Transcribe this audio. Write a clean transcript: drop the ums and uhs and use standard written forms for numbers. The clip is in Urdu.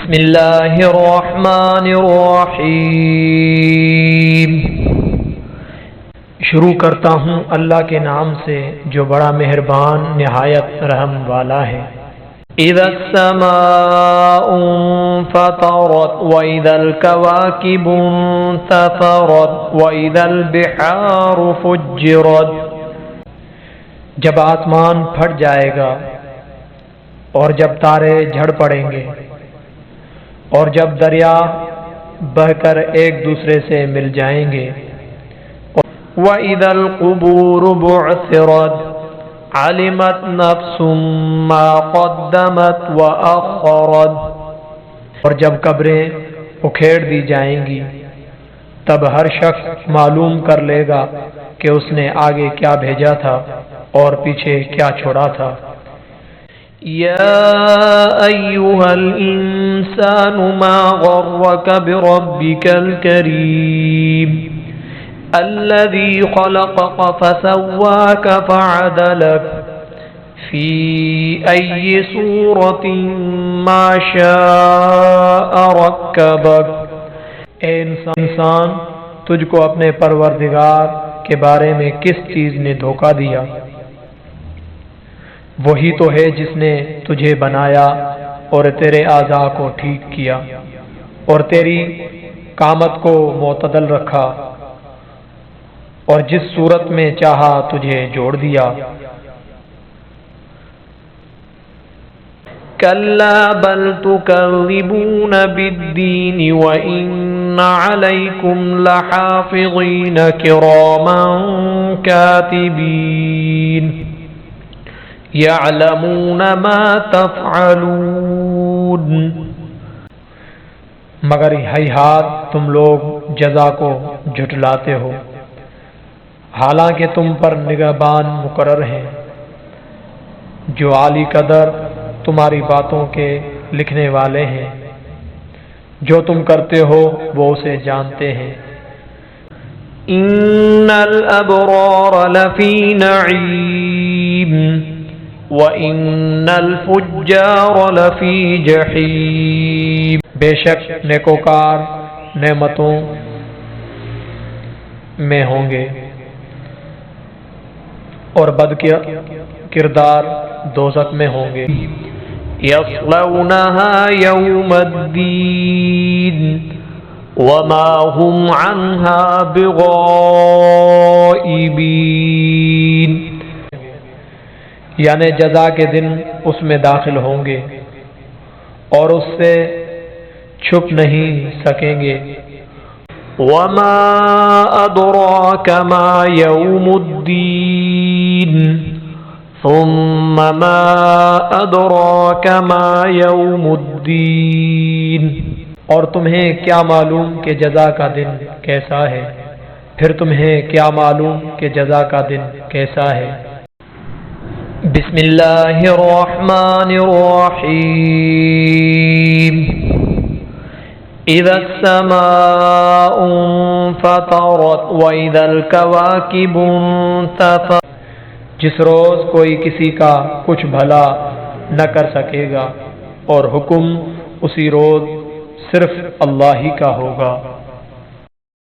بسم اللہ الرحمن الرحیم۔ شروع کرتا ہوں اللہ کے نام سے جو بڑا مہربان نہایت رحم والا ہے۔ اذا السماء انفطرت واذا الكواكب انتثرت واذا البحار فجرت۔ جب آسمان پھٹ جائے گا اور جب تارے جھڑ پڑیں گے اور جب دریا بہہ کر ایک دوسرے سے مل جائیں گے۔ وَإِذَا الْقُبُورُ بُعْثِرَتْ عَلِمَتْ نَفْسٌ مَّا قَدَّمَتْ وَأَخَّرَتْ۔ اور جب قبریں اکھیڑ دی جائیں گی تب ہر شخص معلوم کر لے گا کہ اس نے آگے کیا بھیجا تھا اور پیچھے کیا چھوڑا تھا۔ یا ایھا الانسان ما غرک بربک الکریم الذی خلقک فسواک فعدلک فی ای صورت ما شاء رکبک۔ اے انسان، تجھ کو اپنے پروردگار کے بارے میں کس چیز نے دھوکہ دیا؟ وہی تو ہے جس نے تجھے بنایا اور تیرے اعضاء کو ٹھیک کیا اور تیری قامت کو معتدل رکھا اور جس صورت میں چاہا تجھے جوڑ دیا۔ کلا بل تکذبون بالدین وإن علیکم لحافظین کراما کاتبین یعلمون ما تفعلون۔ مگر ہیہات تم لوگ جزا کو جھٹلاتے ہو، حالانکہ تم پر نگہبان مقرر ہیں جو عالی قدر تمہاری باتوں کے لکھنے والے ہیں۔ جو تم کرتے ہو وہ اسے جانتے ہیں۔ ان الابرار لفی نعیم وَإِنَّ الْفُجَّارَ لَفِي جَحِيمٍ۔ بے شک نیکوکار نعمتوں میں ہوں گے اور بد کردار دوزخ میں ہوں گے۔ يَصْلَوْنَهَا يَوْمَ الدِّينِ وَمَا هُمْ عَنْهَا بِغَائِبِينَ۔ یعنی جزا کے دن اس میں داخل ہوں گے اور اس سے چھپ نہیں سکیں گے۔ وَمَا أَدْرَاكَ مَا يَوْمُ الدِّينِ ثُمَّ مَا أَدْرَاكَ مَا يَوْمُ الدِّينِ۔ اور تمہیں کیا معلوم کہ جزا کا دن کیسا ہے؟ پھر تمہیں کیا معلوم کہ جزا کا دن کیسا ہے؟ بسم اللہ الرحمن الرحیم۔ اذا السماء انفطرت واذا الكواكب انتثرت۔ جس روز کوئی کسی کا کچھ بھلا نہ کر سکے گا اور حکم اسی روز صرف اللہ ہی کا ہوگا۔